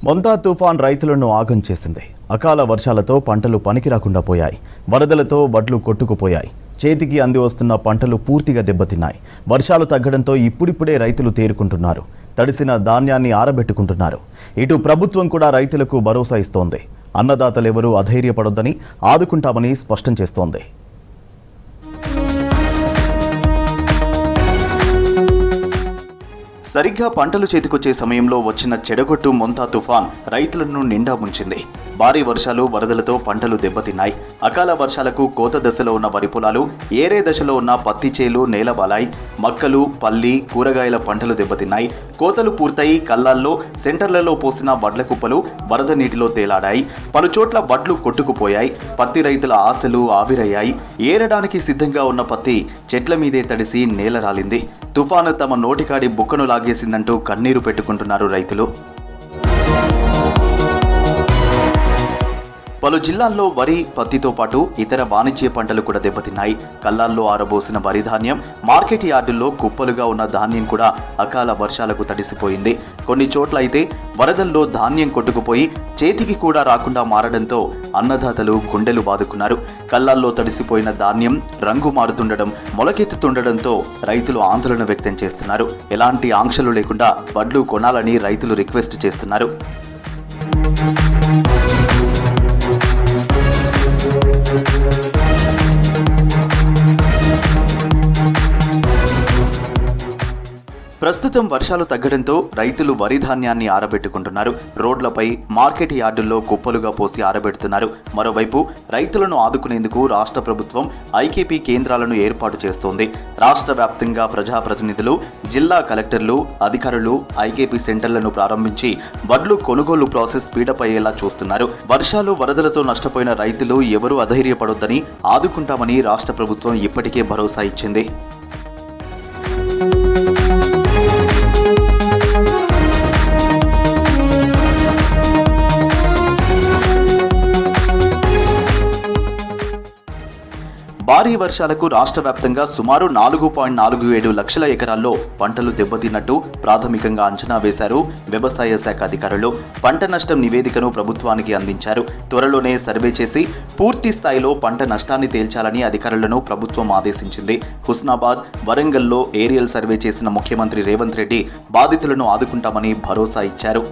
మొంతా తుఫాన్ రైతులను ఆగం చేసింది. అకాల వర్షాలతో పంటలు పనికిరాకుండా పోయాయి. వరదలతో వడ్లు కొట్టుకుపోయాయి. చేతికి అంది వస్తున్న పంటలు పూర్తిగా దెబ్బతిన్నాయి. వర్షాలు తగ్గడంతో ఇప్పుడిప్పుడే రైతులు తేరుకుంటున్నారు. తడిసిన ధాన్యాన్ని ఆరబెట్టుకుంటున్నారు. ఇటు ప్రభుత్వం కూడా రైతులకు భరోసా ఇస్తోంది. అన్నదాతలెవరూ అధైర్యపడొద్దని, ఆదుకుంటామని స్పష్టం చేస్తోంది. సరిగ్గా పంటలు చేతికొచ్చే సమయంలో వచ్చిన చెడగొట్టు మొంతా తుఫాన్ రైతులను నిండా ముంచింది. భారీ వర్షాలు, వరదలతో పంటలు దెబ్బతిన్నాయి. అకాల వర్షాలకు కోత దశలో ఉన్న వరి పొలాలు, ఏరే దశలో ఉన్న పత్తి చేలు నేలబాలాయి. మక్కలు, పల్లి, కూరగాయల పంటలు దెబ్బతిన్నాయి. కోతలు పూర్తయి కల్లాల్లో, సెంటర్లలో పోసిన వడ్ల కుప్పలు వరద నీటిలో తేలాడాయి. పలుచోట్ల వడ్లు కొట్టుకుపోయాయి. పత్తి రైతుల ఆశలు ఆవిరయ్యాయి. ఏరడానికి సిద్ధంగా ఉన్న పత్తి చెట్ల మీదే తడిసి నేల రాలింది. తుఫాను తమ నోటికాడి బుక్కను లాగేసిందంటూ కన్నీరు పెట్టుకుంటున్నారు రైతులు. పలు జిల్లాల్లో వరి, పత్తితో పాటు ఇతర వాణిజ్య పంటలు కూడా దెబ్బతిన్నాయి. కల్లాల్లో ఆరబోసిన వరి ధాన్యం, మార్కెట్ యార్డుల్లో కుప్పలుగా ఉన్న ధాన్యం కూడా అకాల వర్షాలకు తడిసిపోయింది. కొన్ని చోట్ల అయితే వరదల్లో ధాన్యం కొట్టుకుపోయి చేతికి కూడా రాకుండా మారడంతో అన్నదాతలు గుండెలు బాదుకున్నారు. కల్లాల్లో తడిసిపోయిన ధాన్యం రంగు మారుతుండడం, మొలకెత్తుతుండడంతో రైతులు ఆందోళన వ్యక్తం చేస్తున్నారు. ఎలాంటి ఆంక్షలు లేకుండా వడ్లు కొనాలని రైతులు రిక్వెస్ట్ చేస్తున్నారు. ప్రస్తుతం వర్షాలు తగ్గడంతో రైతులు వరి ధాన్యాన్ని ఆరబెట్టుకుంటున్నారు. రోడ్లపై, మార్కెట్ యార్డుల్లో కుప్పలుగా పోసి ఆరబెడుతున్నారు. మరోవైపు రైతులను ఆదుకునేందుకు రాష్ట్ర ప్రభుత్వం ఐకేపీ కేంద్రాలను ఏర్పాటు చేస్తోంది. రాష్ట్ర వ్యాప్తంగా ప్రజాప్రతినిధులు, జిల్లా కలెక్టర్లు, అధికారులు ఐకేపీ సెంటర్లను ప్రారంభించి వడ్లు కొనుగోలు ప్రాసెస్ స్పీడప్ అయ్యేలా చూస్తున్నారు. వర్షాలు, వరదలతో నష్టపోయిన రైతులు ఎవరూ అధైర్యపడొద్దని, ఆదుకుంటామని రాష్ట్ర ప్రభుత్వం ఇప్పటికే భరోసా ఇచ్చింది. భారీ వర్షాలకు రాష్ట్ర వ్యాప్తంగా సుమారు 4.47 లక్షల ఎకరాల్లో పంటలు దెబ్బతిన్నట్టు ప్రాథమికంగా అంచనా వేశారు వ్యవసాయ శాఖ అధికారులు. పంట నష్టం నివేదికను ప్రభుత్వానికి అందించారు. త్వరలోనే సర్వే చేసి పూర్తి స్థాయిలో పంట నష్టాన్ని తేల్చాలని అధికారులను ప్రభుత్వం ఆదేశించింది. హుస్నాబాద్, వరంగల్లో ఏరియల్ సర్వే చేసిన ముఖ్యమంత్రి రేవంత్ రెడ్డి బాధితులను ఆదుకుంటామని భరోసా ఇచ్చారు.